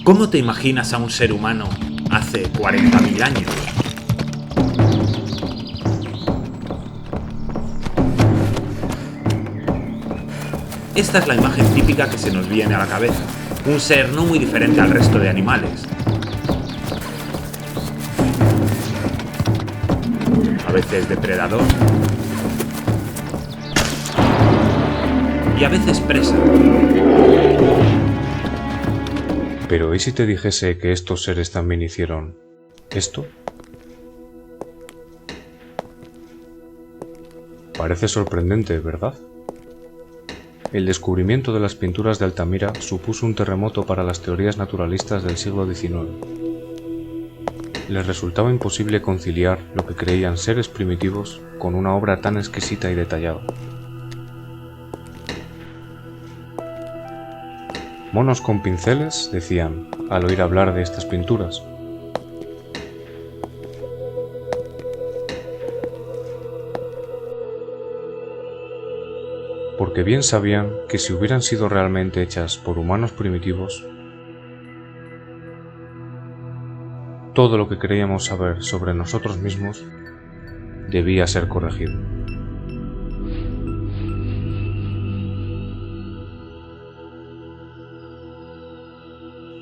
¿Cómo te imaginas a un ser humano hace 40.000 años? Esta es la imagen típica que se nos viene a la cabeza. Un ser no muy diferente al resto de animales. A veces depredador. Y a veces presa. Pero ¿y si te dijese que estos seres también hicieron esto? Parece sorprendente, ¿verdad? El descubrimiento de las pinturas de Altamira supuso un terremoto para las teorías naturalistas del siglo XIX. Les resultaba imposible conciliar lo que creían seres primitivos con una obra tan exquisita y detallada. Monos con pinceles, decían, al oír hablar de estas pinturas. Porque bien sabían que si hubieran sido realmente hechas por humanos primitivos, todo lo que creíamos saber sobre nosotros mismos debía ser corregido.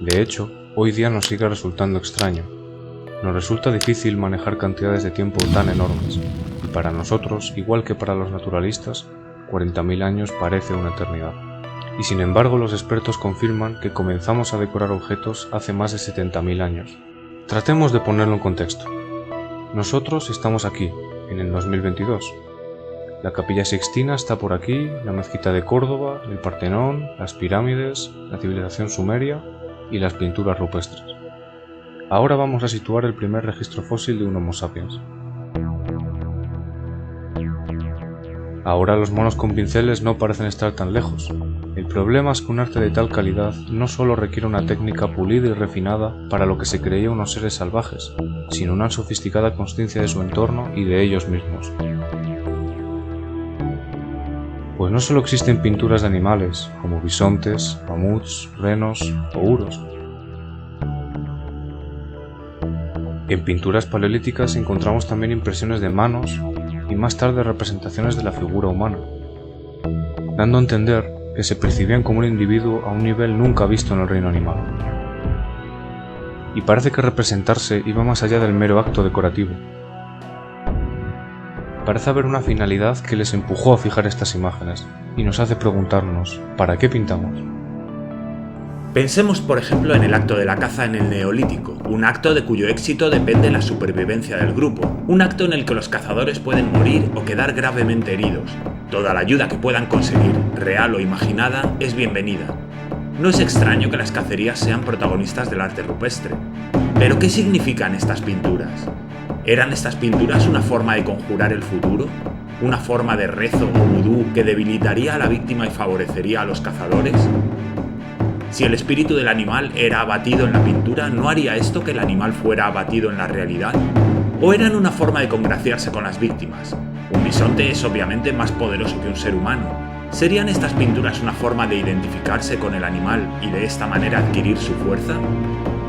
De hecho, hoy día nos sigue resultando extraño. Nos resulta difícil manejar cantidades de tiempo tan enormes, y para nosotros, igual que para los naturalistas, 40.000 años parece una eternidad. Y sin embargo, los expertos confirman que comenzamos a decorar objetos hace más de 70.000 años. Tratemos de ponerlo en contexto. Nosotros estamos aquí, en el 2022. La Capilla Sixtina está por aquí, la Mezquita de Córdoba, el Partenón, las pirámides, la civilización sumeria y las pinturas rupestres. Ahora vamos a situar el primer registro fósil de un Homo sapiens. Ahora los monos con pinceles no parecen estar tan lejos. El problema es que un arte de tal calidad no solo requiere una técnica pulida y refinada para lo que se creía unos seres salvajes, sino una sofisticada consciencia de su entorno y de ellos mismos. Pues no solo existen pinturas de animales, como bisontes, mamuts, renos o uros. En pinturas paleolíticas encontramos también impresiones de manos y más tarde representaciones de la figura humana, dando a entender que se percibían como un individuo a un nivel nunca visto en el reino animal. Y parece que representarse iba más allá del mero acto decorativo. Parece haber una finalidad que les empujó a fijar estas imágenes y nos hace preguntarnos, ¿para qué pintamos? Pensemos, por ejemplo, en el acto de la caza en el Neolítico, un acto de cuyo éxito depende la supervivencia del grupo, un acto en el que los cazadores pueden morir o quedar gravemente heridos. Toda la ayuda que puedan conseguir, real o imaginada, es bienvenida. No es extraño que las cacerías sean protagonistas del arte rupestre. ¿Pero qué significan estas pinturas? ¿Eran estas pinturas una forma de conjurar el futuro? ¿Una forma de rezo o vudú que debilitaría a la víctima y favorecería a los cazadores? Si el espíritu del animal era abatido en la pintura, ¿no haría esto que el animal fuera abatido en la realidad? ¿O eran una forma de congraciarse con las víctimas? Un bisonte es obviamente más poderoso que un ser humano. ¿Serían estas pinturas una forma de identificarse con el animal y de esta manera adquirir su fuerza?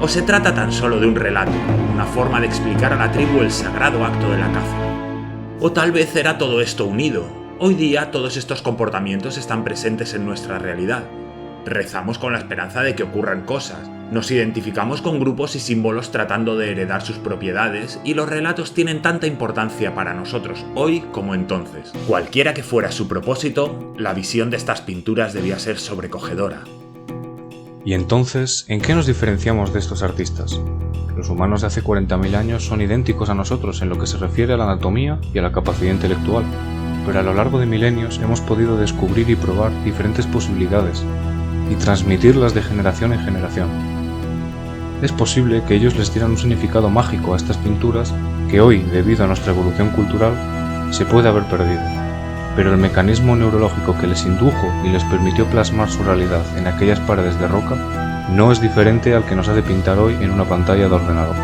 ¿O se trata tan solo de un relato, una forma de explicar a la tribu el sagrado acto de la caza? ¿O tal vez era todo esto unido? Hoy día todos estos comportamientos están presentes en nuestra realidad. Rezamos con la esperanza de que ocurran cosas, nos identificamos con grupos y símbolos tratando de heredar sus propiedades y los relatos tienen tanta importancia para nosotros hoy como entonces. Cualquiera que fuera su propósito, la visión de estas pinturas debía ser sobrecogedora. Y entonces, ¿en qué nos diferenciamos de estos artistas? Los humanos de hace 40.000 años son idénticos a nosotros en lo que se refiere a la anatomía y a la capacidad intelectual, pero a lo largo de milenios hemos podido descubrir y probar diferentes posibilidades y transmitirlas de generación en generación. Es posible que ellos les dieran un significado mágico a estas pinturas que hoy, debido a nuestra evolución cultural, se puede haber perdido. Pero el mecanismo neurológico que les indujo y les permitió plasmar su realidad en aquellas paredes de roca no es diferente al que nos hace pintar hoy en una pantalla de ordenador.